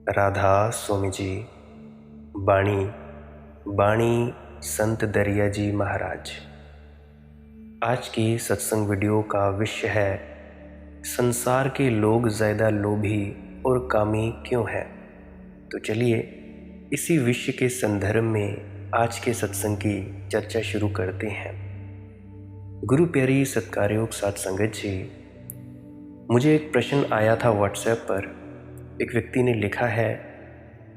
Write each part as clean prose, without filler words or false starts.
राधा स्वामी जी, बाणी बाणी संत दरिया जी महाराज। आज की सत्संग वीडियो का विषय है संसार के लोग ज़्यादा लोभी और कामी क्यों हैं। तो चलिए इसी विषय के संदर्भ में आज के सत्संग की चर्चा शुरू करते हैं। गुरु प्यारी सत्कारयोग साथ संगत जी, मुझे एक प्रश्न आया था व्हाट्सएप पर। एक व्यक्ति ने लिखा है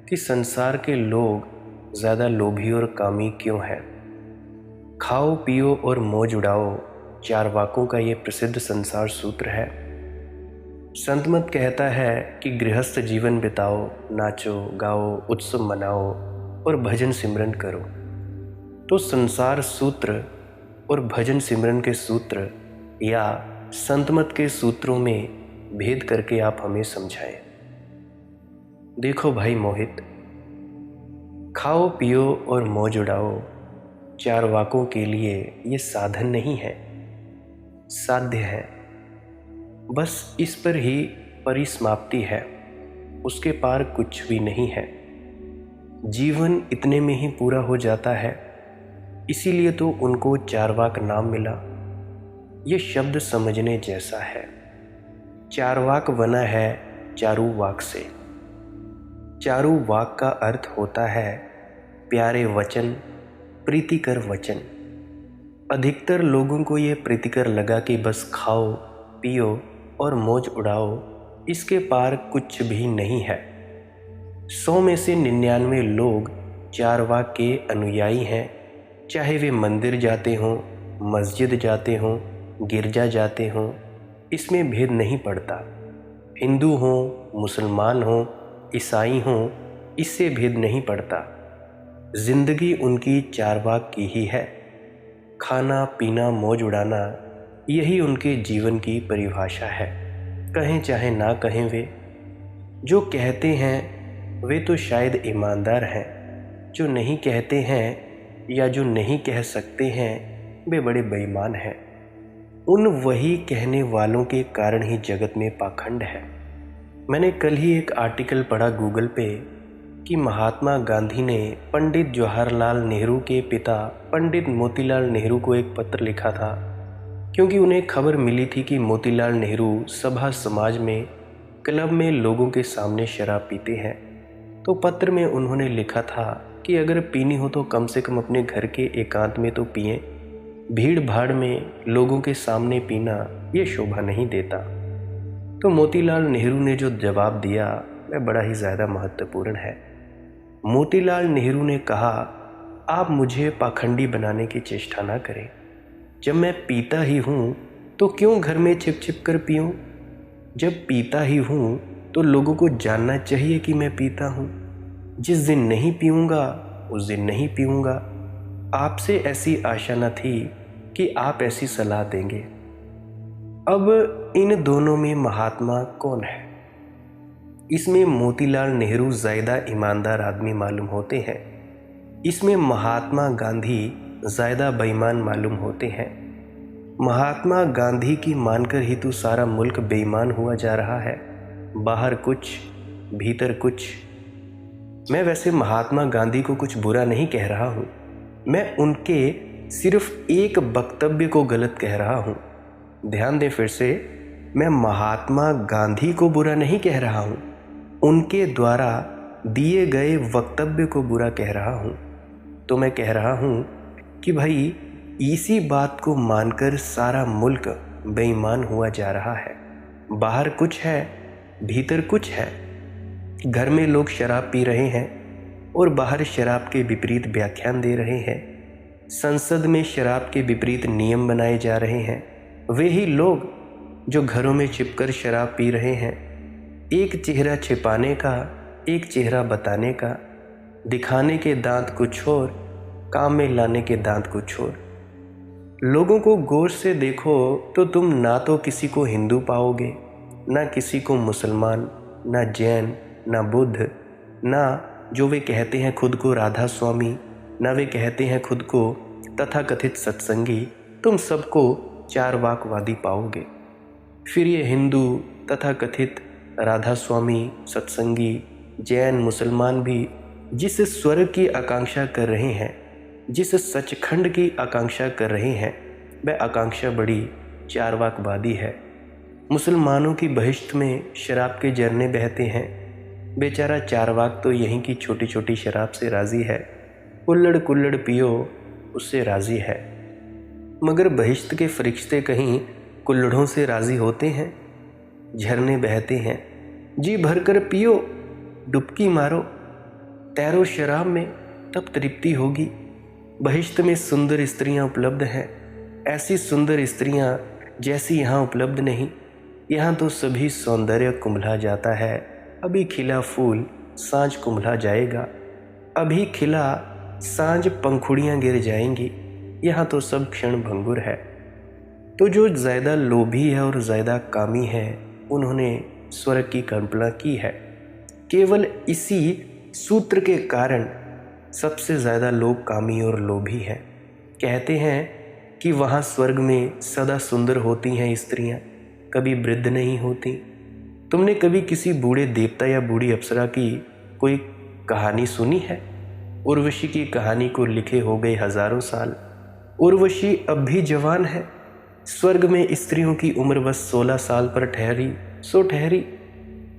कि संसार के लोग ज़्यादा लोभी और कामी क्यों हैं। खाओ पियो और मौज उड़ाओ चारवाकों का ये प्रसिद्ध संसार सूत्र है। संत मत कहता है कि गृहस्थ जीवन बिताओ, नाचो गाओ, उत्सव मनाओ और भजन सिमरन करो। तो संसार सूत्र और भजन सिमरन के सूत्र या संत मत के सूत्रों में भेद करके आप हमें समझाएं। देखो भाई मोहित, खाओ पियो और मौज उड़ाओ चारवाकों के लिए ये साधन नहीं है, साध्य है। बस इस पर ही परिसमाप्ति है, उसके पार कुछ भी नहीं है। जीवन इतने में ही पूरा हो जाता है, इसीलिए तो उनको चारवाक नाम मिला। ये शब्द समझने जैसा है। चारवाक बना है चारू वाक से। चारू वाक का अर्थ होता है प्यारे वचन, प्रीतिकर वचन। अधिकतर लोगों को ये प्रीतिकर लगा कि बस खाओ पियो और मौज उड़ाओ, इसके पार कुछ भी नहीं है। 100 में से 99 लोग चारवाक के अनुयायी हैं, चाहे वे मंदिर जाते हों, मस्जिद जाते हों, गिरजा जाते हों, इसमें भेद नहीं पड़ता। हिंदू हों, मुसलमान हों, ईसाई हों, इससे भेद नहीं पड़ता। जिंदगी उनकी चारवाक की ही है। खाना पीना मौज उड़ाना, यही उनके जीवन की परिभाषा है। कहें चाहे ना कहें, वे जो कहते हैं वे तो शायद ईमानदार हैं, जो नहीं कहते हैं या जो नहीं कह सकते हैं वे बड़े बेईमान हैं। उन वही कहने वालों के कारण ही जगत में पाखंड है। मैंने कल ही एक आर्टिकल पढ़ा गूगल पे कि महात्मा गांधी ने पंडित जवाहरलाल नेहरू के पिता पंडित मोतीलाल नेहरू को एक पत्र लिखा था, क्योंकि उन्हें खबर मिली थी कि मोतीलाल नेहरू सभा समाज में क्लब में लोगों के सामने शराब पीते हैं। तो पत्र में उन्होंने लिखा था कि अगर पीनी हो तो कम से कम अपने घर के एकांत में तो पिएं, भीड़ भाड़ में लोगों के सामने पीना ये शोभा नहीं देता। तो मोतीलाल नेहरू ने जो जवाब दिया वह बड़ा ही ज़्यादा महत्वपूर्ण है। मोतीलाल नेहरू ने कहा, आप मुझे पाखंडी बनाने की चेष्टा ना करें। जब मैं पीता ही हूँ तो क्यों घर में छिप छिप कर पीऊँ? जब पीता ही हूँ तो लोगों को जानना चाहिए कि मैं पीता हूँ। जिस दिन नहीं पीऊँगा उस दिन नहीं पीऊँगा। आपसे ऐसी आशा न थी कि आप ऐसी सलाह देंगे। अब इन दोनों में महात्मा कौन है? इसमें मोतीलाल नेहरू ज़्यादा ईमानदार आदमी मालूम होते हैं, इसमें महात्मा गांधी ज़्यादा बेईमान मालूम होते हैं। महात्मा गांधी की मानकर ही तो सारा मुल्क बेईमान हुआ जा रहा है। बाहर कुछ भीतर कुछ। मैं वैसे महात्मा गांधी को कुछ बुरा नहीं कह रहा हूँ, मैं उनके सिर्फ एक वक्तव्य को गलत कह रहा हूँ। ध्यान दें फिर से, मैं महात्मा गांधी को बुरा नहीं कह रहा हूँ, उनके द्वारा दिए गए वक्तव्य को बुरा कह रहा हूँ। तो मैं कह रहा हूँ कि भाई इसी बात को मानकर सारा मुल्क बेईमान हुआ जा रहा है। बाहर कुछ है, भीतर कुछ है। घर में लोग शराब पी रहे हैं और बाहर शराब के विपरीत व्याख्यान दे रहे हैं। संसद में शराब के विपरीत नियम बनाए जा रहे हैं। वे ही लोग जो घरों में छिपकर शराब पी रहे हैं। एक चेहरा छिपाने का, एक चेहरा बताने का, दिखाने के दांत कुछ और, काम में लाने के दांत कुछ और। लोगों को गौर से देखो तो तुम ना तो किसी को हिंदू पाओगे, ना किसी को मुसलमान, ना जैन, ना बुद्ध, ना जो वे कहते हैं खुद को राधा स्वामी, ना वे कहते हैं खुद को तथाकथित सत्संगी। तुम सबको चारवाकवादी पाओगे। फिर ये हिंदू तथाकथित राधा स्वामी, सत्संगी, जैन, मुसलमान भी जिस स्वर्ग की आकांक्षा कर रहे हैं, जिस सचखंड की आकांक्षा कर रहे हैं, वह आकांक्षा बड़ी चारवाकवादी है। मुसलमानों की बहिश्त में शराब के झरने बहते हैं, बेचारा चारवाक तो यहीं की छोटी छोटी शराब से राज़ी है, कुल्लड़ कुल्लड़ पियो उससे राज़ी है। मगर बहिश्त के फरिश्ते कहीं कुल्लड़ों से राज़ी होते हैं? झरने बहते हैं, जी भर कर पियो, डुबकी मारो, तैरो शराब में, तब तृप्ति होगी। बहिश्त में सुंदर स्त्रियां उपलब्ध हैं, ऐसी सुंदर स्त्रियां जैसी यहाँ उपलब्ध नहीं। यहाँ तो सभी सौंदर्य कुम्भला जाता है। अभी खिला फूल सांझ कुम्भला जाएगा, अभी खिला सांझ पंखुड़ियाँ गिर जाएंगी। यहाँ तो सब क्षण भंगुर है। तो जो ज़्यादा लोभी है और ज़्यादा कामी है, उन्होंने स्वर्ग की कल्पना की है। केवल इसी सूत्र के कारण सबसे ज़्यादा लोग कामी और लोभी हैं। कहते हैं कि वहाँ स्वर्ग में सदा सुंदर होती हैं स्त्रियाँ, कभी वृद्ध नहीं होती। तुमने कभी किसी बूढ़े देवता या बूढ़ी अप्सरा की कोई कहानी सुनी है? उर्वशी की कहानी को लिखे हो गए हजारों साल। उर्वशी अब भी जवान है। स्वर्ग में स्त्रियों की उम्र बस 16 साल पर ठहरी सो ठहरी,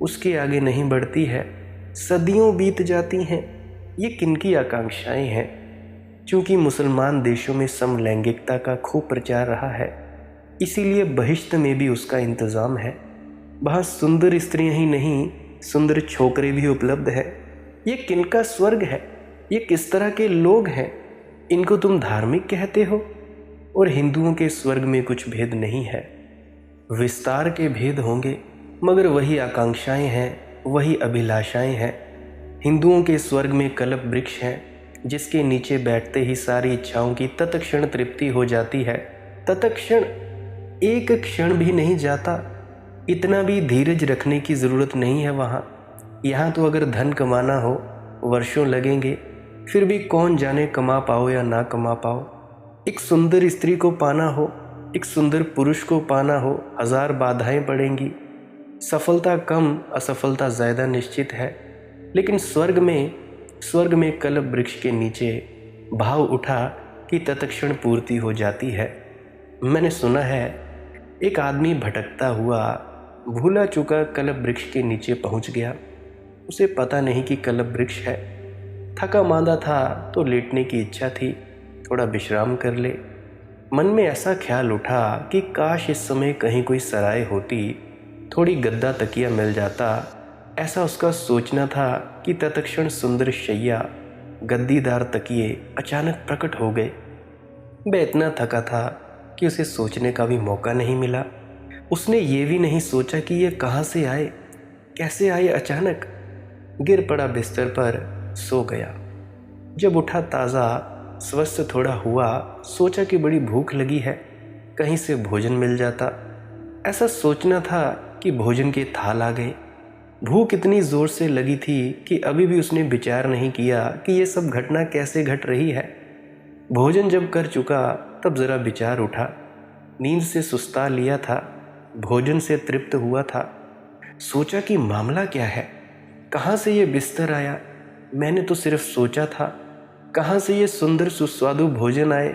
उसके आगे नहीं बढ़ती है। सदियों बीत जाती हैं। ये किनकी आकांक्षाएं हैं? क्योंकि मुसलमान देशों में समलैंगिकता का खूब प्रचार रहा है, इसीलिए बहिश्त में भी उसका इंतज़ाम है। वहाँ सुंदर स्त्रियां ही नहीं, सुंदर छोकरे भी उपलब्ध हैं। ये किनका स्वर्ग है? ये किस तरह के लोग हैं? इनको तुम धार्मिक कहते हो? और हिंदुओं के स्वर्ग में कुछ भेद नहीं है। विस्तार के भेद होंगे, मगर वही आकांक्षाएं हैं, वही अभिलाषाएं हैं। हिंदुओं के स्वर्ग में कल्प वृक्ष है, जिसके नीचे बैठते ही सारी इच्छाओं की तत्क्षण तृप्ति हो जाती है। तत्क्षण, एक क्षण भी नहीं जाता। इतना भी धीरज रखने की ज़रूरत नहीं है वहाँ। यहाँ तो अगर धन कमाना हो वर्षों लगेंगे, फिर भी कौन जाने कमा पाओ या ना कमा पाओ। एक सुंदर स्त्री को पाना हो, एक सुंदर पुरुष को पाना हो, 1000 बाधाएं पड़ेंगी। सफलता कम, असफलता ज़्यादा निश्चित है। लेकिन स्वर्ग में कल्प वृक्ष के नीचे भाव उठा कि तत्क्षण पूर्ति हो जाती है। मैंने सुना है एक आदमी भटकता हुआ भूला चुका कल्प वृक्ष के नीचे पहुंच गया। उसे पता नहीं कि कल्प वृक्ष है। थका मांदा था तो लेटने की इच्छा थी, थोड़ा विश्राम कर ले। मन में ऐसा ख्याल उठा कि काश इस समय कहीं कोई सराय होती, थोड़ी गद्दा तकिया मिल जाता। ऐसा उसका सोचना था कि तत्क्षण सुंदर शैया, गद्दीदार तकिए अचानक प्रकट हो गए। वह इतना थका था कि उसे सोचने का भी मौका नहीं मिला। उसने ये भी नहीं सोचा कि ये कहाँ से आए, कैसे आए। अचानक गिर पड़ा बिस्तर पर, सो गया। जब उठा ताज़ा स्वस्थ थोड़ा हुआ, सोचा कि बड़ी भूख लगी है, कहीं से भोजन मिल जाता। ऐसा सोचना था कि भोजन के थाल आ गए। भूख इतनी ज़ोर से लगी थी कि अभी भी उसने विचार नहीं किया कि ये सब घटना कैसे घट रही है। भोजन जब कर चुका तब ज़रा विचार उठा। नींद से सुस्ता लिया था, भोजन से तृप्त हुआ था। सोचा कि मामला क्या है, कहाँ से ये बिस्तर आया? मैंने तो सिर्फ सोचा था। कहाँ से ये सुंदर सुस्वादु भोजन आए?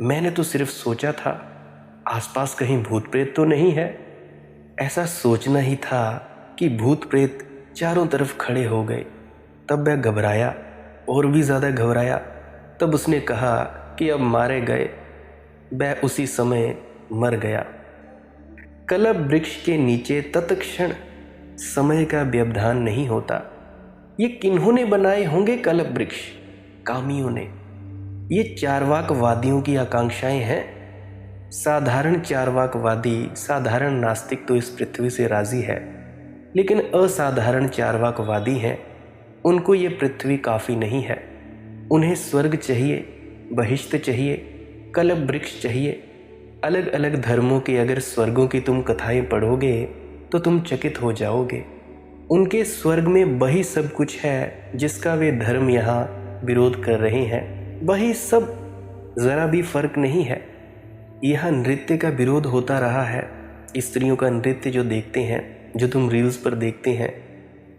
मैंने तो सिर्फ सोचा था। आसपास कहीं भूत प्रेत तो नहीं है? ऐसा सोचना ही था कि भूत प्रेत चारों तरफ खड़े हो गए। तब वह घबराया, और भी ज़्यादा घबराया। तब उसने कहा कि अब मारे गए। वह उसी समय मर गया। कल्प वृक्ष के नीचे तत्क्षण समय का व्यवधान नहीं होता। ये किन्होंने बनाए होंगे कल्प वृक्ष? कामियों ने। ये चारवाकवादियों की आकांक्षाएं हैं। साधारण चारवाकवादी, साधारण नास्तिक तो इस पृथ्वी से राजी है, लेकिन असाधारण चारवाकवादी हैं। उनको ये पृथ्वी काफ़ी नहीं है। उन्हें स्वर्ग चाहिए, बहिश्त चाहिए, कल्प वृक्ष चाहिए। अलग अलग धर्मों के अगर स्वर्गों की तुम कथाएं पढ़ोगे तो तुम चकित हो जाओगे। उनके स्वर्ग में वही सब कुछ है जिसका वे धर्म यहाँ विरोध कर रहे हैं। वही सब, ज़रा भी फर्क नहीं है। यहाँ नृत्य का विरोध होता रहा है। स्त्रियों का नृत्य जो देखते हैं, जो तुम रील्स पर देखते हैं,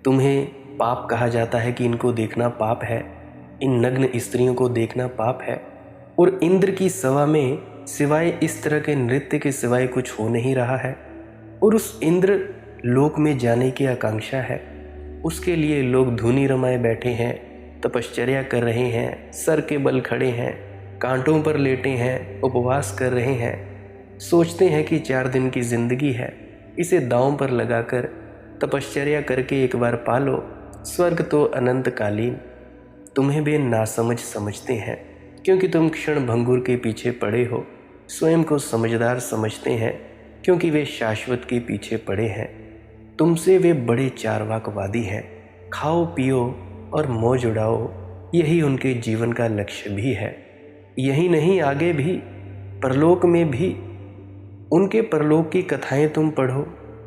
तुम्हें पाप कहा जाता है कि इनको देखना पाप है, इन नग्न स्त्रियों को देखना पाप है। और इंद्र की सभा में सिवाय इस तरह के नृत्य के सिवाय कुछ हो नहीं रहा है। और उस इंद्र लोक में जाने की आकांक्षा है, उसके लिए लोग धुनी रमाए बैठे हैं, तपश्चर्या कर रहे हैं, सर के बल खड़े हैं, कांटों पर लेटे हैं, उपवास कर रहे हैं, सोचते हैं कि 4 दिन की जिंदगी है, इसे दांव पर लगाकर तपश्चर्या करके एक बार पालो, स्वर्ग तो अनंतकालीन। तुम्हें वे नासमझ समझते हैं क्योंकि तुम क्षण भंगुर के पीछे पड़े हो, स्वयं को समझदार समझते हैं क्योंकि वे शाश्वत के पीछे पड़े हैं। तुमसे वे बड़े चार्वाकवादी हैं, खाओ पियो और मौज उड़ाओ, यही उनके जीवन का लक्ष्य भी है। यही नहीं, आगे भी, परलोक में भी। उनके परलोक की कथाएं तुम पढ़ो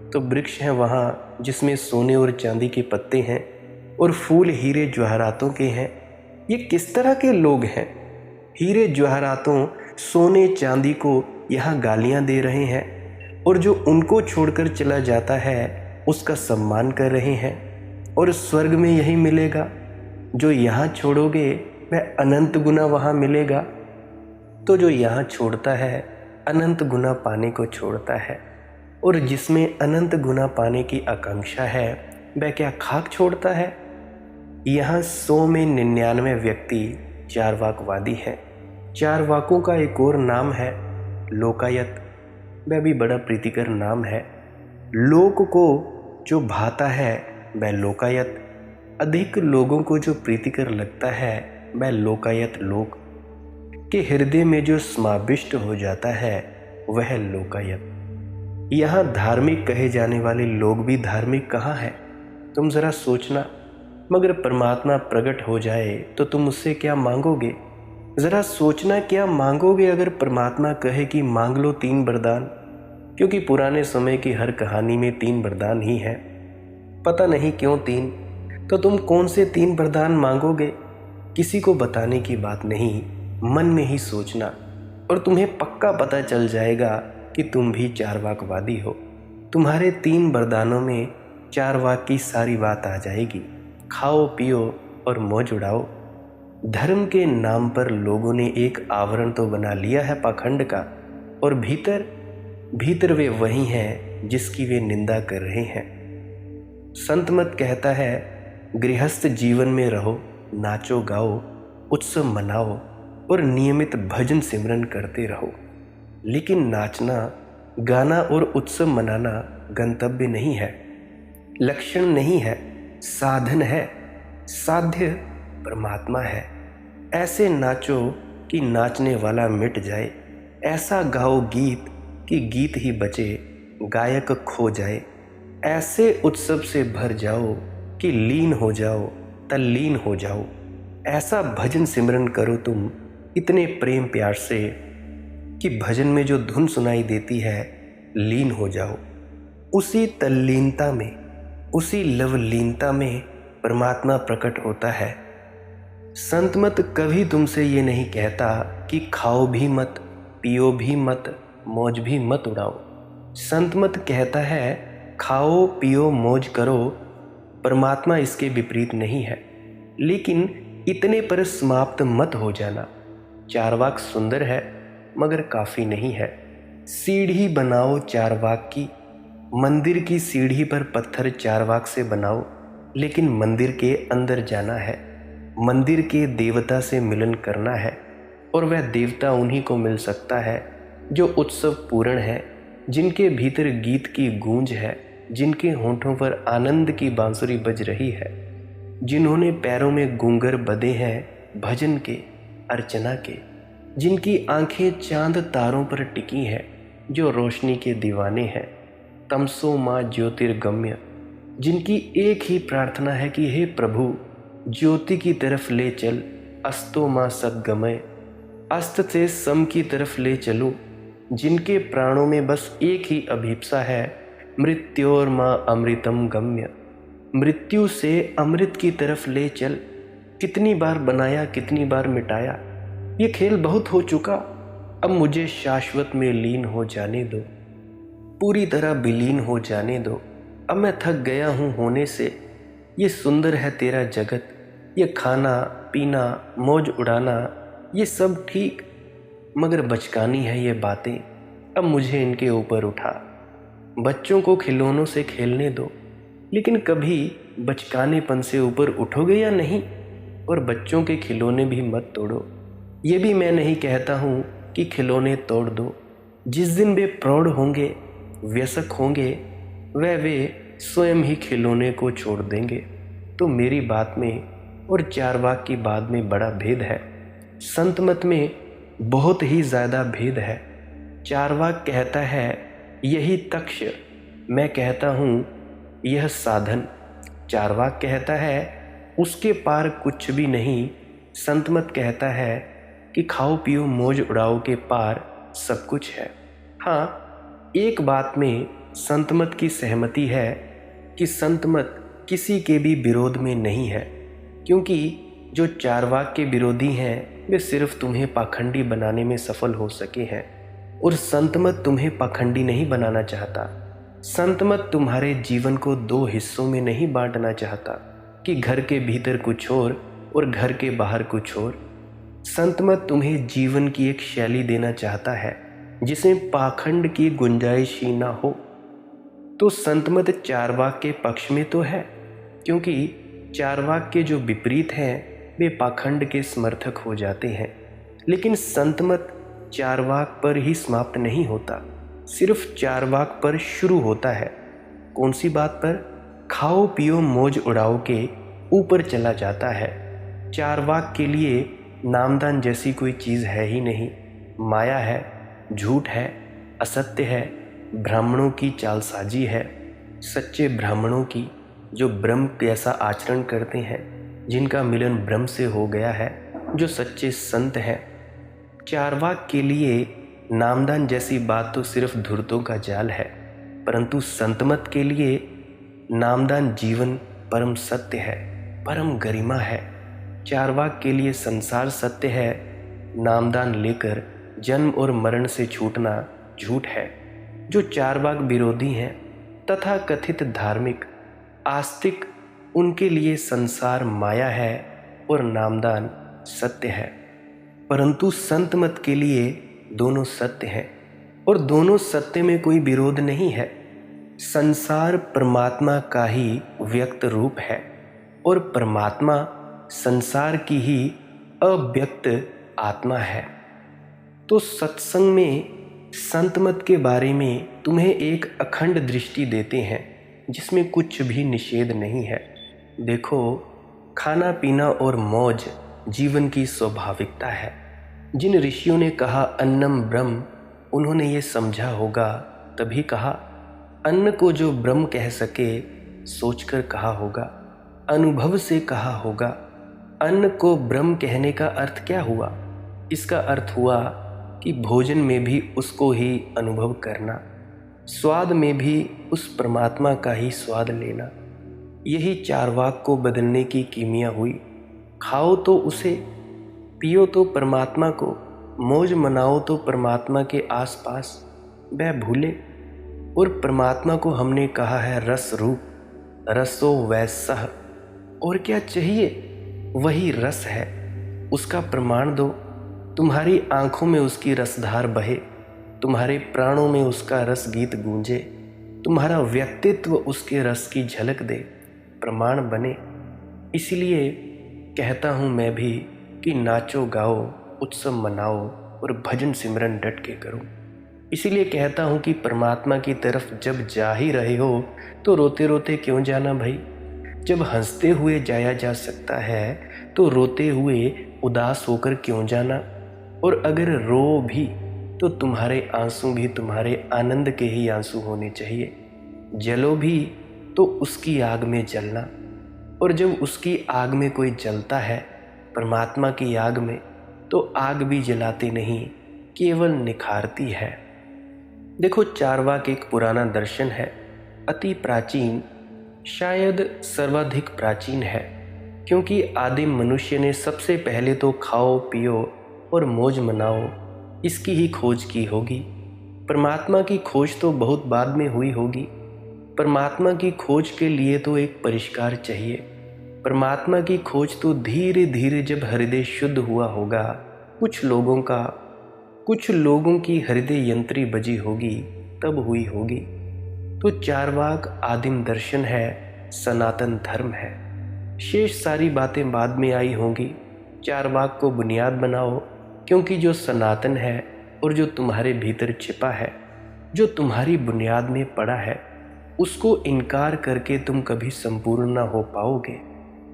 तो वृक्ष हैं वहाँ जिसमें सोने और चांदी के पत्ते हैं और फूल हीरे जवाहरातों के हैं। ये किस तरह के लोग हैं? हीरे जवाहरातों, सोने चांदी को यहाँ गालियाँ दे रहे हैं और जो उनको छोड़कर चला जाता है उसका सम्मान कर रहे हैं। और स्वर्ग में यही मिलेगा, जो यहाँ छोड़ोगे वह अनंत गुना वहाँ मिलेगा। तो जो यहाँ छोड़ता है अनंत गुना पाने को छोड़ता है, और जिसमें अनंत गुना पाने की आकांक्षा है वह क्या खाक छोड़ता है? यहाँ 100 में 99 व्यक्ति चार्वाकवादी हैं। चारवाकों का एक और नाम है लोकायत, वह भी बड़ा प्रीतिकर नाम है। लोक को जो भाता है वह लोकायत, अधिक लोगों को जो प्रीतिकर लगता है वह लोकायत लोक के हृदय में जो समाविष्ट हो जाता है वह लोकायत। यहाँ धार्मिक कहे जाने वाले लोग भी धार्मिक कहाँ हैं? तुम जरा सोचना। मगर परमात्मा प्रकट हो जाए तो तुम उससे क्या मांगोगे? ज़रा सोचना, क्या मांगोगे अगर परमात्मा कहे कि मांग लो 3 वरदान? क्योंकि पुराने समय की हर कहानी में 3 वरदान ही हैं। पता नहीं क्यों 3, तो तुम कौन से 3 वरदान मांगोगे? किसी को बताने की बात नहीं, मन में ही सोचना और तुम्हें पक्का पता चल जाएगा कि तुम भी चार्वाकवादी हो। तुम्हारे 3 वरदानों में चार्वाक की सारी बात आ जाएगी। खाओ पियो और मौज उड़ाओ। धर्म के नाम पर लोगों ने एक आवरण तो बना लिया है पाखंड का, और भीतर वे वही हैं जिसकी वे निंदा कर रहे हैं। संत मत कहता है गृहस्थ जीवन में रहो, नाचो गाओ, उत्सव मनाओ और नियमित भजन सिमरन करते रहो। लेकिन नाचना, गाना और उत्सव मनाना गंतव्य नहीं है, लक्षण नहीं है, साधन है। साध्य परमात्मा है। ऐसे नाचो कि नाचने वाला मिट जाए, ऐसा गाओ गीत कि गीत ही बचे, गायक खो जाए। ऐसे उत्सव से भर जाओ कि लीन हो जाओ, तल्लीन हो जाओ। ऐसा भजन सिमरन करो तुम इतने प्रेम प्यार से कि भजन में जो धुन सुनाई देती है लीन हो जाओ। उसी तल्लीनता में, उसी लवलीनता में परमात्मा प्रकट होता है। संत मत कभी तुमसे ये नहीं कहता कि खाओ भी मत, पियो भी मत, मौज भी मत उड़ाओ। संत मत कहता है खाओ पियो मौज करो, परमात्मा इसके विपरीत नहीं है। लेकिन इतने पर समाप्त मत हो जाना। चारवाक सुंदर है मगर काफ़ी नहीं है। सीढ़ी बनाओ चारवाक की, मंदिर की सीढ़ी पर पत्थर चारवाक से बनाओ, लेकिन मंदिर के अंदर जाना है, मंदिर के देवता से मिलन करना है। और वह देवता उन्हीं को मिल सकता है जो उत्सव पूर्ण है, जिनके भीतर गीत की गूंज है, जिनके होंठों पर आनंद की बांसुरी बज रही है, जिन्होंने पैरों में घूंघर बंधे हैं भजन के, अर्चना के, जिनकी आंखें चांद तारों पर टिकी हैं, जो रोशनी के दीवाने हैं, तमसो माँ ज्योतिर्गम्य, जिनकी एक ही प्रार्थना है कि हे प्रभु ज्योति की तरफ ले चल, अस्तो माँ सद्गमय, अस्त से सम की तरफ ले चलूं, जिनके प्राणों में बस एक ही अभीप्सा है, मृत्योर माँ अमृतम गम्य, मृत्यु से अमृत की तरफ ले चल। कितनी बार बनाया, कितनी बार मिटाया, ये खेल बहुत हो चुका, अब मुझे शाश्वत में लीन हो जाने दो, पूरी तरह विलीन हो जाने दो। अब मैं थक गया हूँ होने से, ये सुंदर है तेरा जगत, ये खाना पीना मौज उड़ाना ये सब ठीक, मगर बचकानी है ये बातें, अब मुझे इनके ऊपर उठा। बच्चों को खिलौनों से खेलने दो, लेकिन कभी बचकानेपन से ऊपर उठोगे या नहीं? और बच्चों के खिलौने भी मत तोड़ो। ये भी मैं नहीं कहता हूँ कि खिलौने तोड़ दो। जिस दिन वे प्रौढ़ होंगे, वयस्क होंगे, वे स्वयं ही खिलौने को छोड़ देंगे। तो मेरी बात में और चारवाक की बात में बड़ा भेद है। संत मत में बहुत ही ज़्यादा भेद है। चारवाक कहता है यही तक्ष, मैं कहता हूँ यह साधन। चारवाक कहता है उसके पार कुछ भी नहीं। संत मत कहता है कि खाओ पियो मौज उड़ाओ के पार सब कुछ है। हाँ, एक बात में संत मत की सहमति है कि संत मत किसी के भी विरोध में नहीं है, क्योंकि जो चारवाक के विरोधी हैं वे सिर्फ तुम्हें पाखंडी बनाने में सफल हो सके हैं, और संत मत तुम्हें पाखंडी नहीं बनाना चाहता। संत मत तुम्हारे जीवन को दो हिस्सों में नहीं बांटना चाहता कि घर के भीतर कुछ और घर के बाहर कुछ और। संत मत तुम्हें जीवन की एक शैली देना चाहता है जिसमें पाखंड की गुंजाइश ही ना हो। तो संत मत चारवाक के पक्ष में तो है, क्योंकि चारवाक के जो विपरीत हैं वे पाखंड के समर्थक हो जाते हैं। लेकिन संत मत चारवाक पर ही समाप्त नहीं होता, सिर्फ चारवाक पर शुरू होता है। कौन सी बात पर? खाओ पियो मौज उड़ाओ के ऊपर चला जाता है। चारवाक के लिए नामदान जैसी कोई चीज़ है ही नहीं। माया है, झूठ है, असत्य है, ब्राह्मणों की चालसाजी है, सच्चे ब्राह्मणों की जो ब्रह्म जैसा आचरण करते हैं, जिनका मिलन ब्रह्म से हो गया है, जो सच्चे संत हैं। चारवाक के लिए नामदान जैसी बात तो सिर्फ धूर्तों का जाल है, परंतु संतमत के लिए नामदान जीवन परम सत्य है, परम गरिमा है। चारवाक के लिए संसार सत्य है, नामदान लेकर जन्म और मरण से छूटना झूठ है। जो चारवाक विरोधी हैं तथा कथित धार्मिक आस्तिक, उनके लिए संसार माया है और नामदान सत्य है। परंतु संत मत के लिए दोनों सत्य हैं और दोनों सत्य में कोई विरोध नहीं है। संसार परमात्मा का ही व्यक्त रूप है और परमात्मा संसार की ही अव्यक्त आत्मा है। तो सत्संग में संत मत के बारे में तुम्हें एक अखंड दृष्टि देते हैं जिसमें कुछ भी निषेध नहीं है। देखो, खाना पीना और मौज जीवन की स्वाभाविकता है। जिन ऋषियों ने कहा अन्नम ब्रह्म, उन्होंने ये समझा होगा तभी कहा। अन्न को जो ब्रह्म कह सके सोचकर कहा होगा, अनुभव से कहा होगा। अन्न को ब्रह्म कहने का अर्थ क्या हुआ? इसका अर्थ हुआ कि भोजन में भी उसको ही अनुभव करना, स्वाद में भी उस परमात्मा का ही स्वाद लेना। यही चारवाक को बदलने की कीमिया हुई। खाओ तो उसे, पियो तो परमात्मा को, मौज मनाओ तो परमात्मा के आसपास, वह भूले। और परमात्मा को हमने कहा है रस रूप, रसो वैसह। और क्या चाहिए? वही रस है, उसका प्रमाण दो। तुम्हारी आंखों में उसकी रसधार बहे, तुम्हारे प्राणों में उसका रस गीत गूंजे, तुम्हारा व्यक्तित्व उसके रस की झलक दे, प्रमाण बने। इसलिए कहता हूँ मैं भी कि नाचो गाओ, उत्सव मनाओ और भजन सिमरन डट के करो। इसीलिए कहता हूँ कि परमात्मा की तरफ जब जा ही रहे हो तो रोते रोते क्यों जाना भाई? जब हंसते हुए जाया जा सकता है तो रोते हुए उदास होकर क्यों जाना? और अगर रो भी तो तुम्हारे आंसू भी तुम्हारे आनंद के ही आंसू होने चाहिए। जलो भी तो उसकी आग में जलना, और जब उसकी आग में कोई जलता है, परमात्मा की आग में, तो आग भी जलाती नहीं, केवल निखारती है। देखो, चारवाक एक पुराना दर्शन है, अति प्राचीन, शायद सर्वाधिक प्राचीन है, क्योंकि आदिम मनुष्य ने सबसे पहले तो खाओ पियो और मौज मनाओ इसकी ही खोज की होगी। परमात्मा की खोज तो बहुत बाद में हुई होगी। परमात्मा की खोज के लिए तो एक परिष्कार चाहिए। परमात्मा की खोज तो धीरे धीरे जब हृदय शुद्ध हुआ होगा, कुछ लोगों की हृदय यंत्री बजी होगी, तब हुई होगी। तो चारवाक आदिम दर्शन है, सनातन धर्म है। शेष सारी बातें बाद में आई होंगी। चारवाक को बुनियाद बनाओ, क्योंकि जो सनातन है और जो तुम्हारे भीतर छिपा है, जो तुम्हारी बुनियाद में पड़ा है, उसको इनकार करके तुम कभी संपूर्ण ना हो पाओगे।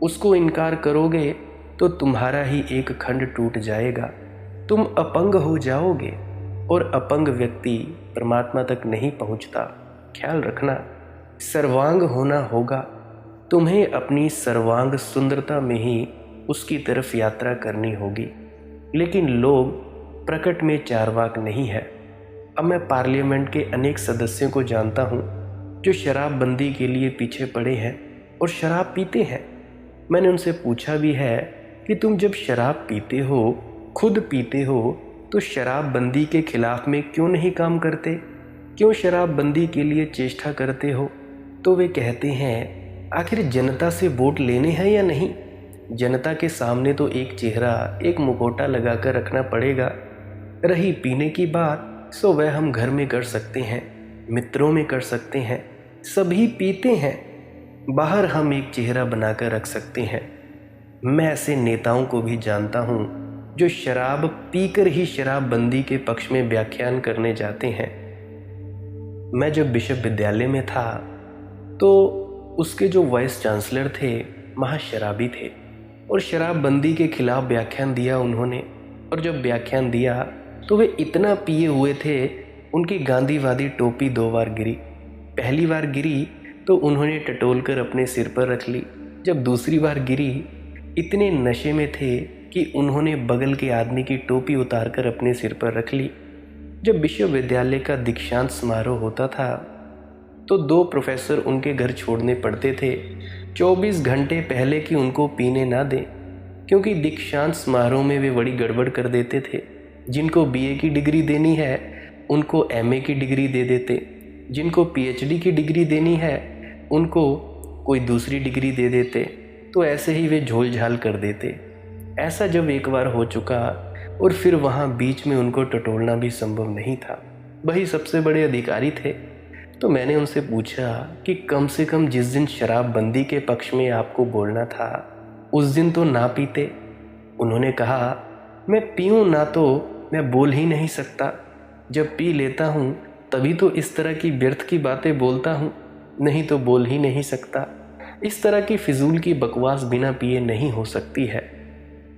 उसको इनकार करोगे तो तुम्हारा ही एक खंड टूट जाएगा, तुम अपंग हो जाओगे, और अपंग व्यक्ति परमात्मा तक नहीं पहुंचता। ख्याल रखना, सर्वांग होना होगा। तुम्हें अपनी सर्वांग सुंदरता में ही उसकी तरफ यात्रा करनी होगी। लेकिन लोग प्रकट में चारवाक नहीं है। अब मैं पार्लियामेंट के अनेक सदस्यों को जानता हूँ जो शराबबंदी के लिए पीछे पड़े हैं और शराब पीते हैं। मैंने उनसे पूछा भी है कि तुम जब शराब पीते हो, खुद पीते हो, तो शराबबंदी के खिलाफ में क्यों नहीं काम करते, क्यों शराबबंदी के लिए चेष्टा करते हो? तो वे कहते हैं, आखिर जनता से वोट लेने हैं या नहीं? जनता के सामने तो एक चेहरा, एक मुखौटा लगाकर रखना पड़ेगा। रही पीने की बात, सो वह हम घर में कर सकते हैं, मित्रों में कर सकते हैं, सभी पीते हैं। बाहर हम एक चेहरा बनाकर रख सकते हैं। मैं ऐसे नेताओं को भी जानता हूँ जो शराब पीकर ही शराबबंदी के पक्ष में व्याख्यान करने जाते हैं। मैं जब विश्वविद्यालय में था तो उसके जो वाइस चांसलर थे महाशराबी थे, और शराबबंदी के खिलाफ व्याख्यान दिया उन्होंने। और जब व्याख्यान दिया तो वे इतना पिए हुए थे, उनकी गांधीवादी टोपी 2 बार गिरी। पहली बार गिरी तो उन्होंने टटोल कर अपने सिर पर रख ली। जब दूसरी बार गिरी, इतने नशे में थे कि उन्होंने बगल के आदमी की टोपी उतारकर अपने सिर पर रख ली। जब विश्वविद्यालय का दीक्षांत समारोह होता था तो 2 प्रोफेसर उनके घर छोड़ने पड़ते थे 24 घंटे पहले कि उनको पीने ना दें, क्योंकि दीक्षांत समारोह में वे बड़ी गड़बड़ कर देते थे। जिनको बीए की डिग्री देनी है उनको एमए की डिग्री दे देते, जिनको पीएचडी की डिग्री देनी है उनको कोई दूसरी डिग्री दे देते। तो ऐसे ही वे झोल झाल कर देते। ऐसा जब एक बार हो चुका और फिर वहाँ बीच में उनको टटोलना भी संभव नहीं था। वही सबसे बड़े अधिकारी थे। तो मैंने उनसे पूछा कि कम से कम जिस दिन शराबबंदी के पक्ष में आपको बोलना था उस दिन तो ना पीते। उन्होंने कहा, मैं पीऊँ ना तो मैं बोल ही नहीं सकता। जब पी लेता हूँ तभी तो इस तरह की व्यर्थ की बातें बोलता हूँ, नहीं तो बोल ही नहीं सकता। इस तरह की फिजूल की बकवास बिना पिए नहीं हो सकती है।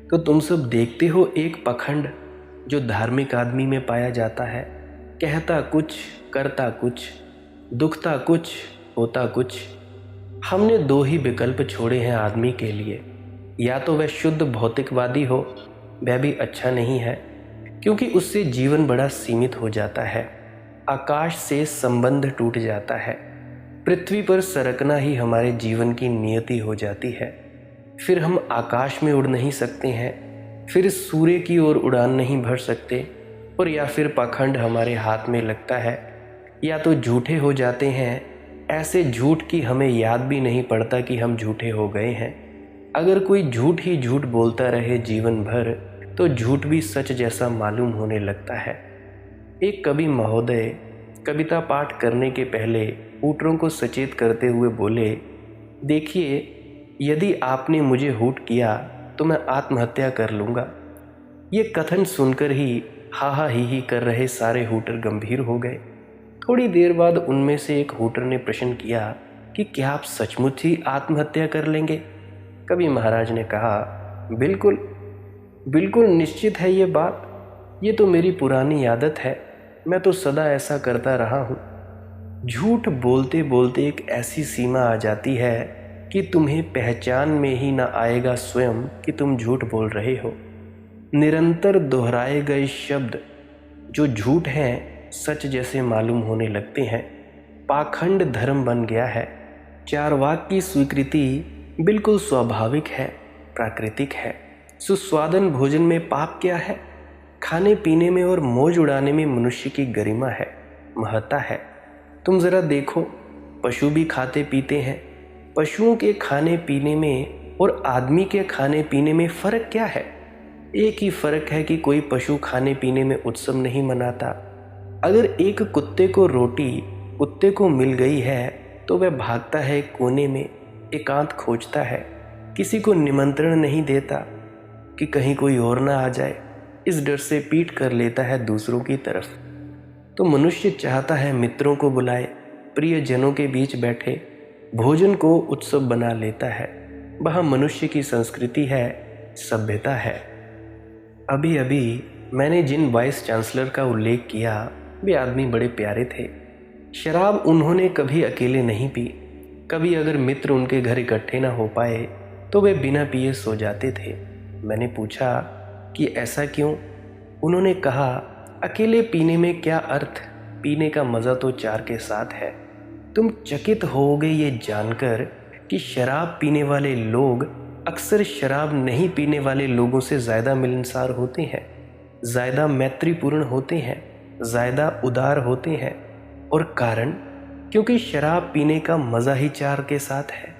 तो तुम सब देखते हो एक पखंड जो धार्मिक आदमी में पाया जाता है। कहता कुछ, करता कुछ, दुखता कुछ, होता कुछ। हमने 2 ही विकल्प छोड़े हैं आदमी के लिए, या तो वह शुद्ध भौतिकवादी हो, वह भी अच्छा नहीं है, क्योंकि उससे जीवन बड़ा सीमित हो जाता है। आकाश से संबंध टूट जाता है। पृथ्वी पर सरकना ही हमारे जीवन की नियति हो जाती है। फिर हम आकाश में उड़ नहीं सकते हैं, फिर सूर्य की ओर उड़ान नहीं भर सकते, और या फिर पाखंड हमारे हाथ में लगता है, या तो झूठे हो जाते हैं, ऐसे झूठ कि हमें याद भी नहीं पड़ता कि हम झूठे हो गए हैं। अगर कोई झूठ ही झूठ बोलता रहे जीवन भर तो झूठ भी सच जैसा मालूम होने लगता है। एक कवि महोदय कविता पाठ करने के पहले हूटरों को सचेत करते हुए बोले, देखिए, यदि आपने मुझे हूट किया तो मैं आत्महत्या कर लूँगा। ये कथन सुनकर ही हा ही कर रहे सारे हूटर गंभीर हो गए। थोड़ी देर बाद उनमें से एक हूटर ने प्रश्न किया कि क्या आप सचमुच ही आत्महत्या कर लेंगे? कवि महाराज ने कहा, बिल्कुल बिल्कुल निश्चित है ये बात। ये तो मेरी पुरानी आदत है, मैं तो सदा ऐसा करता रहा हूँ। झूठ बोलते बोलते एक ऐसी सीमा आ जाती है कि तुम्हें पहचान में ही ना आएगा स्वयं कि तुम झूठ बोल रहे हो। निरंतर दोहराए गए शब्द जो झूठ हैं सच जैसे मालूम होने लगते हैं। पाखंड धर्म बन गया है। चारवाक की स्वीकृति बिल्कुल स्वाभाविक है, प्राकृतिक है। सुस्वादन भोजन में पाप क्या है? खाने पीने में और मौज उड़ाने में मनुष्य की गरिमा है, महत्ता है। तुम ज़रा देखो, पशु भी खाते पीते हैं। पशुओं के खाने पीने में और आदमी के खाने पीने में फ़र्क क्या है? एक ही फ़र्क है कि कोई पशु खाने पीने में उत्सव नहीं मनाता। अगर एक कुत्ते को रोटी कुत्ते को मिल गई है तो वह भागता है कोने में, एकांत खोजता है, किसी को निमंत्रण नहीं देता कि कहीं कोई और ना आ जाए, इस डर से पीठ कर लेता है दूसरों की तरफ। तो मनुष्य चाहता है मित्रों को बुलाए, प्रियजनों के बीच बैठे, भोजन को उत्सव बना लेता है। वह मनुष्य की संस्कृति है, सभ्यता है। अभी अभी मैंने जिन वाइस चांसलर का उल्लेख किया वे आदमी बड़े प्यारे थे। शराब उन्होंने कभी अकेले नहीं पी। कभी अगर मित्र उनके घर इकट्ठे ना हो पाए तो वे बिना पिए सो जाते थे। मैंने पूछा कि ऐसा क्यों? उन्होंने कहा, अकेले पीने में क्या अर्थ, पीने का मज़ा तो चार के साथ है। तुम चकित होगे ये जानकर कि शराब पीने वाले लोग अक्सर शराब नहीं पीने वाले लोगों से ज़्यादा मिलनसार होते हैं, ज़्यादा मैत्रीपूर्ण होते हैं, ज़्यादा उदार होते हैं। और कारण, क्योंकि शराब पीने का मज़ा ही चार के साथ है।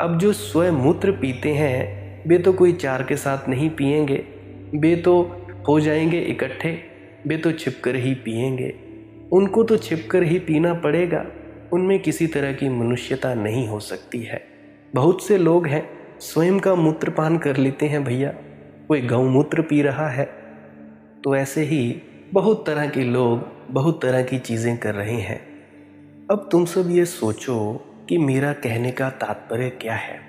अब जो स्वयं मूत्र पीते हैं वे तो कोई चार के साथ नहीं पिएंगे, वे तो हो जाएंगे इकट्ठे, वे तो छिपकर ही पिएंगे। उनको तो छिपकर ही पीना पड़ेगा, उनमें किसी तरह की मनुष्यता नहीं हो सकती है। बहुत से लोग हैं स्वयं का मूत्रपान कर लेते हैं भैया, कोई गौमूत्र पी रहा है। तो ऐसे ही बहुत तरह के लोग बहुत तरह की चीज़ें कर रहे हैं। अब तुम सब ये सोचो कि मेरा कहने का तात्पर्य क्या है।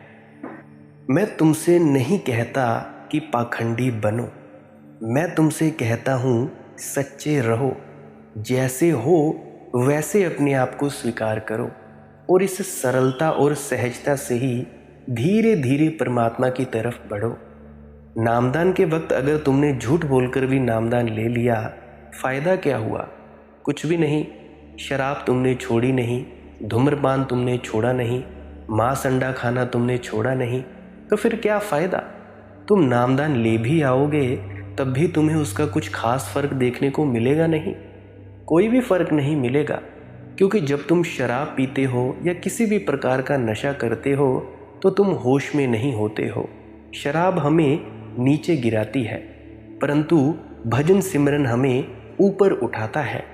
मैं तुमसे नहीं कहता कि पाखंडी बनो, मैं तुमसे कहता हूँ सच्चे रहो, जैसे हो वैसे अपने आप को स्वीकार करो और इस सरलता और सहजता से ही धीरे धीरे परमात्मा की तरफ बढ़ो। नामदान के वक्त अगर तुमने झूठ बोलकर भी नामदान ले लिया, फ़ायदा क्या हुआ? कुछ भी नहीं। शराब तुमने छोड़ी नहीं, धूम्रपान तुमने छोड़ा नहीं, मांस अंडा खाना तुमने छोड़ा नहीं, तो फिर क्या फ़ायदा? तुम नामदान ले भी आओगे तब भी तुम्हें उसका कुछ खास फ़र्क देखने को मिलेगा नहीं, कोई भी फ़र्क नहीं मिलेगा। क्योंकि जब तुम शराब पीते हो या किसी भी प्रकार का नशा करते हो तो तुम होश में नहीं होते हो। शराब हमें नीचे गिराती है, परंतु भजन सिमरन हमें ऊपर उठाता है।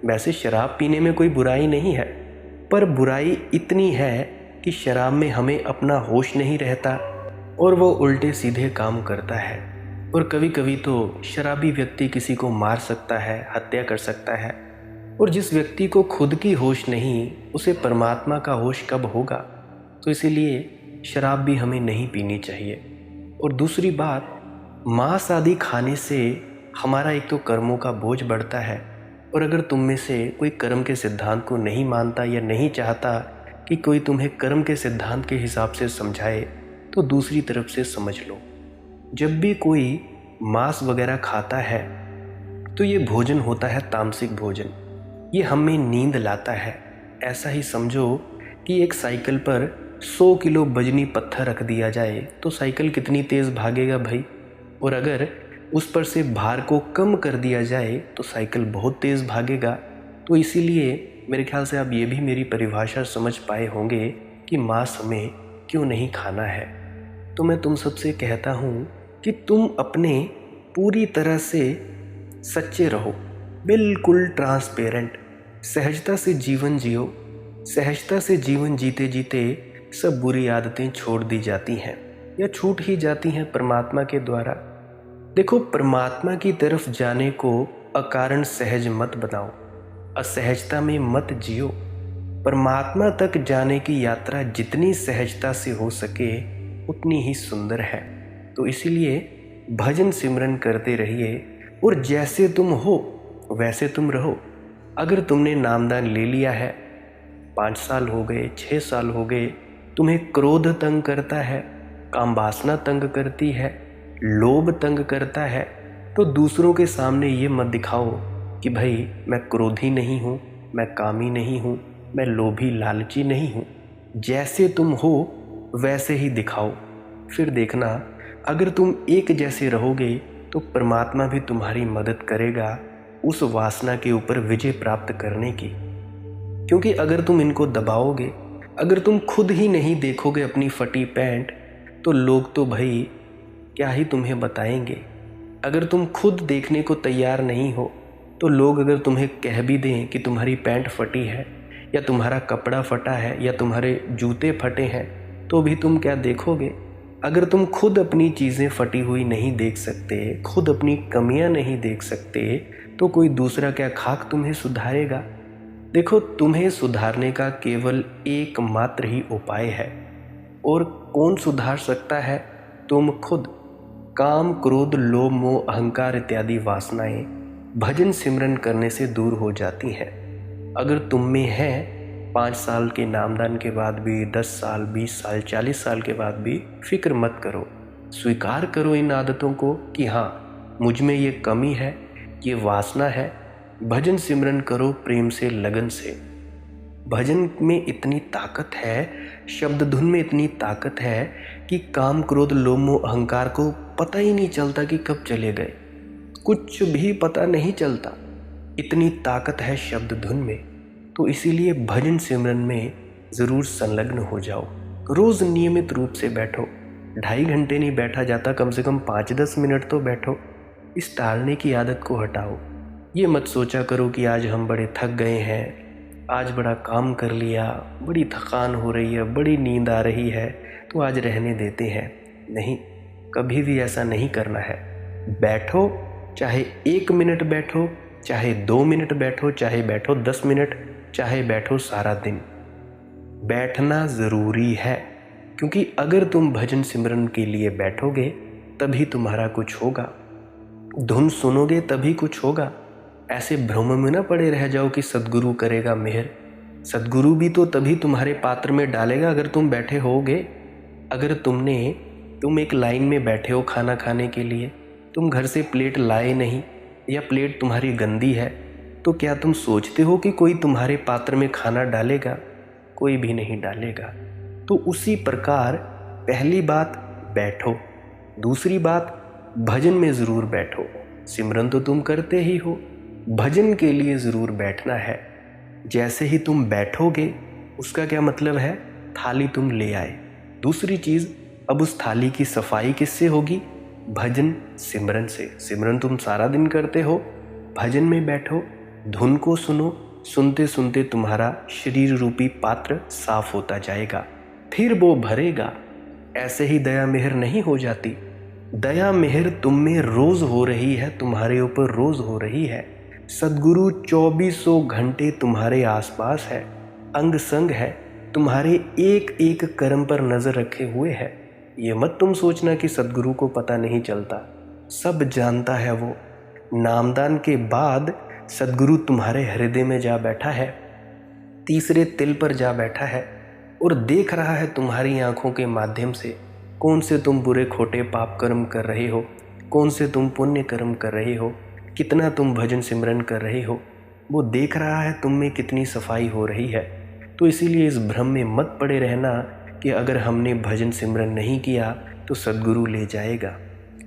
वैसे शराब पीने में कोई बुराई नहीं है, पर बुराई इतनी है कि शराब में हमें अपना होश नहीं रहता और वो उल्टे सीधे काम करता है। और कभी कभी तो शराबी व्यक्ति किसी को मार सकता है, हत्या कर सकता है। और जिस व्यक्ति को खुद की होश नहीं, उसे परमात्मा का होश कब होगा? तो इसीलिए शराब भी हमें नहीं पीनी चाहिए। और दूसरी बात, मांस आदि खाने से हमारा एक तो कर्मों का बोझ बढ़ता है, और अगर तुम में से कोई कर्म के सिद्धांत को नहीं मानता या नहीं चाहता कि कोई तुम्हें कर्म के सिद्धांत के हिसाब से समझाए, तो दूसरी तरफ से समझ लो, जब भी कोई मांस वगैरह खाता है तो ये भोजन होता है तामसिक भोजन, ये हमें नींद लाता है। ऐसा ही समझो कि एक साइकिल पर 100 किलो वजनी पत्थर रख दिया जाए तो साइकिल कितनी तेज़ भागेगा भाई, और अगर उस पर से भार को कम कर दिया जाए तो साइकिल बहुत तेज़ भागेगा। तो इसीलिए मेरे ख्याल से आप ये भी मेरी परिभाषा समझ पाए होंगे कि मांस हमें क्यों नहीं खाना है। तो मैं तुम सबसे कहता हूँ कि तुम अपने पूरी तरह से सच्चे रहो, बिल्कुल ट्रांसपेरेंट, सहजता से जीवन जियो। सहजता से जीवन जीते जीते सब बुरी आदतें छोड़ दी जाती हैं या छूट ही जाती हैं परमात्मा के द्वारा। देखो, परमात्मा की तरफ जाने को अकारण सहज मत बनाओ, असहजता में मत जियो। परमात्मा तक जाने की यात्रा जितनी सहजता से हो सके उतनी ही सुंदर है। तो इसीलिए भजन सिमरन करते रहिए और जैसे तुम हो वैसे तुम रहो। अगर तुमने नामदान ले लिया है, 5 साल हो गए, 6 साल हो गए, तुम्हें क्रोध तंग करता है, काम वासना तंग करती है, लोभ तंग करता है, तो दूसरों के सामने ये मत दिखाओ कि भाई मैं क्रोधी नहीं हूँ, मैं कामी नहीं हूँ, मैं लोभी लालची नहीं हूँ। जैसे तुम हो वैसे ही दिखाओ। फिर देखना, अगर तुम एक जैसे रहोगे तो परमात्मा भी तुम्हारी मदद करेगा उस वासना के ऊपर विजय प्राप्त करने की। क्योंकि अगर तुम इनको दबाओगे, अगर तुम खुद ही नहीं देखोगे अपनी फटी पैंट, तो लोग तो भाई क्या ही तुम्हें बताएंगे। अगर तुम खुद देखने को तैयार नहीं हो, तो लोग अगर तुम्हें कह भी दें कि तुम्हारी पैंट फटी है या तुम्हारा कपड़ा फटा है या तुम्हारे जूते फटे हैं, तो भी तुम क्या देखोगे। अगर तुम खुद अपनी चीज़ें फटी हुई नहीं देख सकते, खुद अपनी कमियां नहीं देख सकते, तो कोई दूसरा क्या खाक तुम्हें सुधारेगा। देखो, तुम्हें सुधारने का केवल एकमात्र ही उपाय है, और कौन सुधार सकता है? तुम खुद। काम, क्रोध, लोभ, मोह, अहंकार इत्यादि वासनाएं भजन सिमरन करने से दूर हो जाती हैं। अगर तुम में है, 5 साल के नामदान के बाद भी, 10 साल, 20 साल, 40 साल के बाद भी, फिक्र मत करो। स्वीकार करो इन आदतों को कि हाँ, मुझ में ये कमी है, ये वासना है। भजन सिमरन करो प्रेम से, लगन से। भजन में इतनी ताकत है, शब्द धुन में इतनी ताकत है कि काम, क्रोध, लोभ, मोह, अहंकार को पता ही नहीं चलता कि कब चले गए। कुछ भी पता नहीं चलता, इतनी ताकत है शब्द धुन में। तो इसीलिए भजन सिमरन में ज़रूर संलग्न हो जाओ। रोज़ नियमित रूप से बैठो। 2.5 घंटे नहीं बैठा जाता, कम से कम 5-10 मिनट तो बैठो। इस टालने की आदत को हटाओ। ये मत सोचा करो कि आज हम बड़े थक गए हैं, आज बड़ा काम कर लिया, बड़ी थकान हो रही है, बड़ी नींद आ रही है, तो आज रहने देते हैं। नहीं, कभी भी ऐसा नहीं करना है। बैठो, चाहे 1 मिनट बैठो, चाहे 2 मिनट बैठो, चाहे बैठो 10 मिनट, चाहे बैठो सारा दिन। बैठना ज़रूरी है, क्योंकि अगर तुम भजन सिमरन के लिए बैठोगे तभी तुम्हारा कुछ होगा। धुन सुनोगे तभी कुछ होगा। ऐसे भ्रम में ना पड़े रह जाओ कि सद्गुरु करेगा मेहर। सद्गुरु भी तो तभी तुम्हारे पात्र में डालेगा अगर तुम बैठे होगे। अगर तुम एक लाइन में बैठे हो खाना खाने के लिए, तुम घर से प्लेट लाए नहीं, या प्लेट तुम्हारी गंदी है, तो क्या तुम सोचते हो कि कोई तुम्हारे पात्र में खाना डालेगा? कोई भी नहीं डालेगा। तो उसी प्रकार पहली बात बैठो, दूसरी बात भजन में ज़रूर बैठो। सिमरन तो तुम करते ही हो, भजन के लिए ज़रूर बैठना है। जैसे ही तुम बैठोगे, उसका क्या मतलब है? थाली तुम ले आए। दूसरी चीज़, अब उस थाली की सफाई किससे होगी? भजन सिमरन से। सिमरन तुम सारा दिन करते हो, भजन में बैठो, धुन को सुनो। सुनते सुनते तुम्हारा शरीर रूपी पात्र साफ होता जाएगा, फिर वो भरेगा। ऐसे ही दया मेहर नहीं हो जाती। दया मेहर तुम में रोज़ हो रही है, तुम्हारे ऊपर रोज़ हो रही है। सद्गुरु 2400 घंटे तुम्हारे आसपास है, अंग संग है, तुम्हारे एक एक कर्म पर नज़र रखे हुए है। ये मत तुम सोचना कि सद्गुरु को पता नहीं चलता, सब जानता है वो। नामदान के बाद सद्गुरु तुम्हारे हृदय में जा बैठा है, तीसरे तिल पर जा बैठा है, और देख रहा है तुम्हारी आंखों के माध्यम से कौन से तुम बुरे खोटे पाप कर्म कर रहे हो, कौन से तुम पुण्य कर्म कर रहे हो, कितना तुम भजन सिमरन कर रहे हो। वो देख रहा है तुम में कितनी सफाई हो रही है। तो इसीलिए इस भ्रम में मत पड़े रहना कि अगर हमने भजन सिमरन नहीं किया तो सद्गुरु ले जाएगा।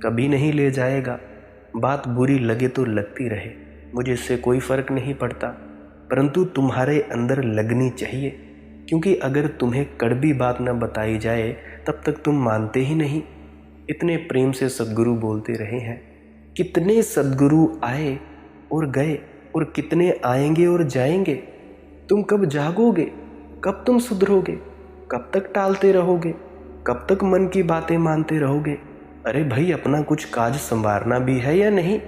कभी नहीं ले जाएगा। बात बुरी लगे तो लगती रहे, मुझे इससे कोई फ़र्क नहीं पड़ता, परंतु तुम्हारे अंदर लगनी चाहिए। क्योंकि अगर तुम्हें कड़वी बात न बताई जाए तब तक तुम मानते ही नहीं। इतने प्रेम से सद्गुरु बोलते रहे हैं। कितने सद्गुरु आए और गए, और कितने आएंगे और जाएंगे। तुम कब जागोगे? कब तुम सुधरोगे? कब तक टालते रहोगे? कब तक मन की बातें मानते रहोगे? अरे भाई, अपना कुछ काज संवारना भी है या नहीं?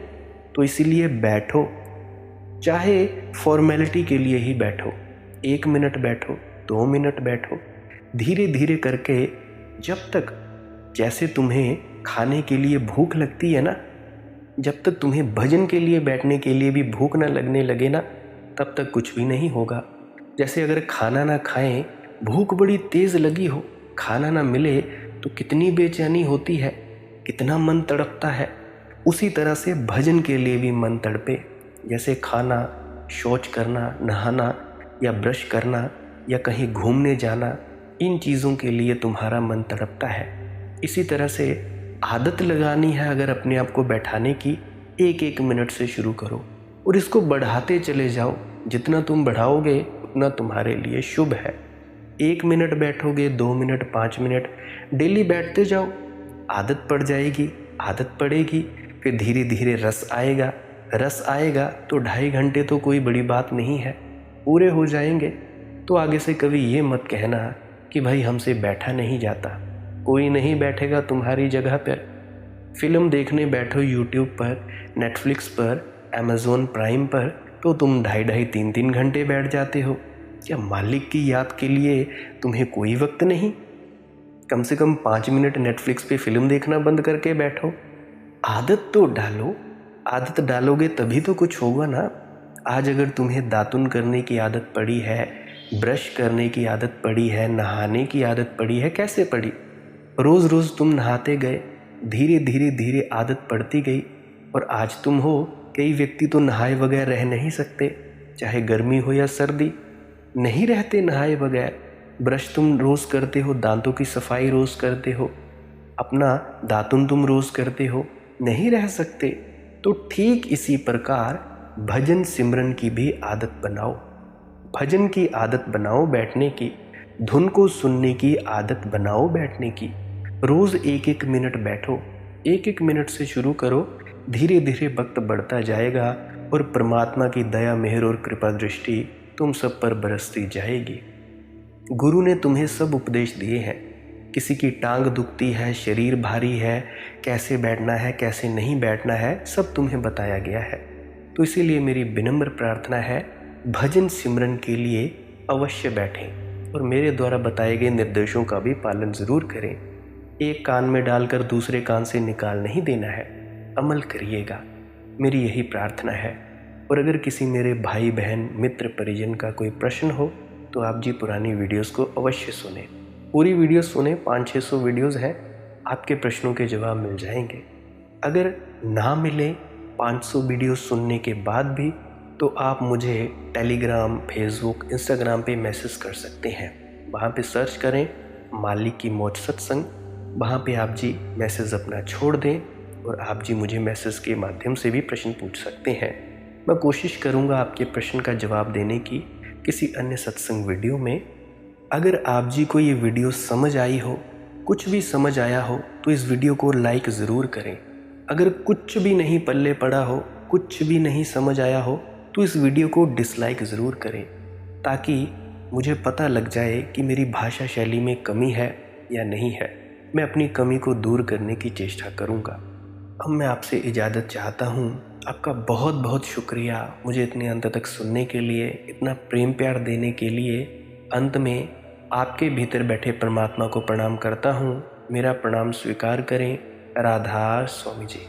तो इसीलिए बैठो, चाहे फॉर्मेलिटी के लिए ही बैठो। 1 मिनट बैठो, 2 मिनट बैठो, धीरे धीरे करके, जब तक जैसे तुम्हें खाने के लिए भूख लगती है ना, जब तक तुम्हें भजन के लिए बैठने के लिए भी भूख ना लगने लगे ना, तब तक कुछ भी नहीं होगा। जैसे अगर खाना ना खाएं, भूख बड़ी तेज़ लगी हो, खाना ना मिले तो कितनी बेचैनी होती है, कितना मन तड़पता है। उसी तरह से भजन के लिए भी मन तड़पे। जैसे खाना, शौच करना, नहाना या ब्रश करना या कहीं घूमने जाना, इन चीज़ों के लिए तुम्हारा मन तड़पता है। इसी तरह से आदत लगानी है अगर अपने आप को बैठाने की, 1-1 मिनट से शुरू करो और इसको बढ़ाते चले जाओ। जितना तुम बढ़ाओगे उतना तुम्हारे लिए शुभ है। 1 मिनट बैठोगे, 2 मिनट, 5 मिनट, डेली बैठते जाओ, आदत पड़ जाएगी, आदत पड़ेगी, फिर धीरे धीरे रस आएगा। रस आएगा तो 2.5 घंटे तो कोई बड़ी बात नहीं है, पूरे हो जाएंगे। तो आगे से कभी ये मत कहना कि भाई हमसे बैठा नहीं जाता। कोई नहीं बैठेगा तुम्हारी जगह पर। फिल्म देखने बैठो यूट्यूब पर, नेटफ्लिक्स पर, अमेज़ॉन प्राइम पर, तो तुम 2.5-2.5, 3-3 घंटे बैठ जाते हो। क्या मालिक की याद के लिए तुम्हें कोई वक्त नहीं? कम से कम 5 मिनट नेटफ्लिक्स पे फिल्म देखना बंद करके बैठो। आदत तो डालो। आदत डालोगे तभी तो कुछ होगा ना। आज अगर तुम्हें दातुन करने की आदत पड़ी है, ब्रश करने की आदत पड़ी है, नहाने की आदत पड़ी है, कैसे पड़ी? रोज़ रोज़ तुम नहाते गए, धीरे धीरे धीरे आदत पड़ती गई, और आज तुम हो। कई व्यक्ति तो नहाए बगैर रह नहीं सकते, चाहे गर्मी हो या सर्दी, नहीं रहते नहाए बगैर। ब्रश तुम रोज़ करते हो, दांतों की सफाई रोज़ करते हो, अपना दातुन तुम रोज़ करते हो, नहीं रह सकते। तो ठीक इसी प्रकार भजन सिमरन की भी आदत बनाओ। भजन की आदत बनाओ, बैठने की, धुन को सुनने की आदत बनाओ, बैठने की। रोज़ 1-1 मिनट बैठो, 1-1 मिनट से शुरू करो, धीरे धीरे वक्त बढ़ता जाएगा और परमात्मा की दया, मेहर और कृपा दृष्टि तुम सब पर बरसती जाएगी। गुरु ने तुम्हें सब उपदेश दिए हैं। किसी की टांग दुखती है, शरीर भारी है, कैसे बैठना है, कैसे नहीं बैठना है, सब तुम्हें बताया गया है। तो इसीलिए मेरी विनम्र प्रार्थना है, भजन सिमरन के लिए अवश्य बैठें और मेरे द्वारा बताए गए निर्देशों का भी पालन ज़रूर करें। एक कान में डालकर दूसरे कान से निकाल नहीं देना है, अमल करिएगा, मेरी यही प्रार्थना है। और अगर किसी मेरे भाई बहन मित्र परिजन का कोई प्रश्न हो तो आप जी पुरानी वीडियोस को अवश्य सुनें। पूरी वीडियो सुने, 500-600 वीडियोस हैं, आपके प्रश्नों के जवाब मिल जाएंगे। अगर ना मिले 500 वीडियो सुनने के बाद भी, तो आप मुझे टेलीग्राम, फेसबुक, इंस्टाग्राम पे मैसेज कर सकते हैं। वहाँ पे सर्च करें मालिक की मौज सत्संग, वहाँ पे आप जी मैसेज अपना छोड़ दें और आप जी मुझे मैसेज के माध्यम से भी प्रश्न पूछ सकते हैं। मैं कोशिश करूँगा आपके प्रश्न का जवाब देने की किसी अन्य सत्संग वीडियो में। अगर आप जी को ये वीडियो समझ आई हो, कुछ भी समझ आया हो, तो इस वीडियो को लाइक ज़रूर करें। अगर कुछ भी नहीं पल्ले पड़ा हो, कुछ भी नहीं समझ आया हो, तो इस वीडियो को डिसलाइक ज़रूर करें, ताकि मुझे पता लग जाए कि मेरी भाषा शैली में कमी है या नहीं है। मैं अपनी कमी को दूर करने की चेष्टा करूँगा। अब मैं आपसे इजाज़त चाहता हूँ। आपका बहुत बहुत शुक्रिया मुझे इतने अंत तक सुनने के लिए, इतना प्रेम प्यार देने के लिए। अंत में आपके भीतर बैठे परमात्मा को प्रणाम करता हूँ। मेरा प्रणाम स्वीकार करें। राधा स्वामी जी।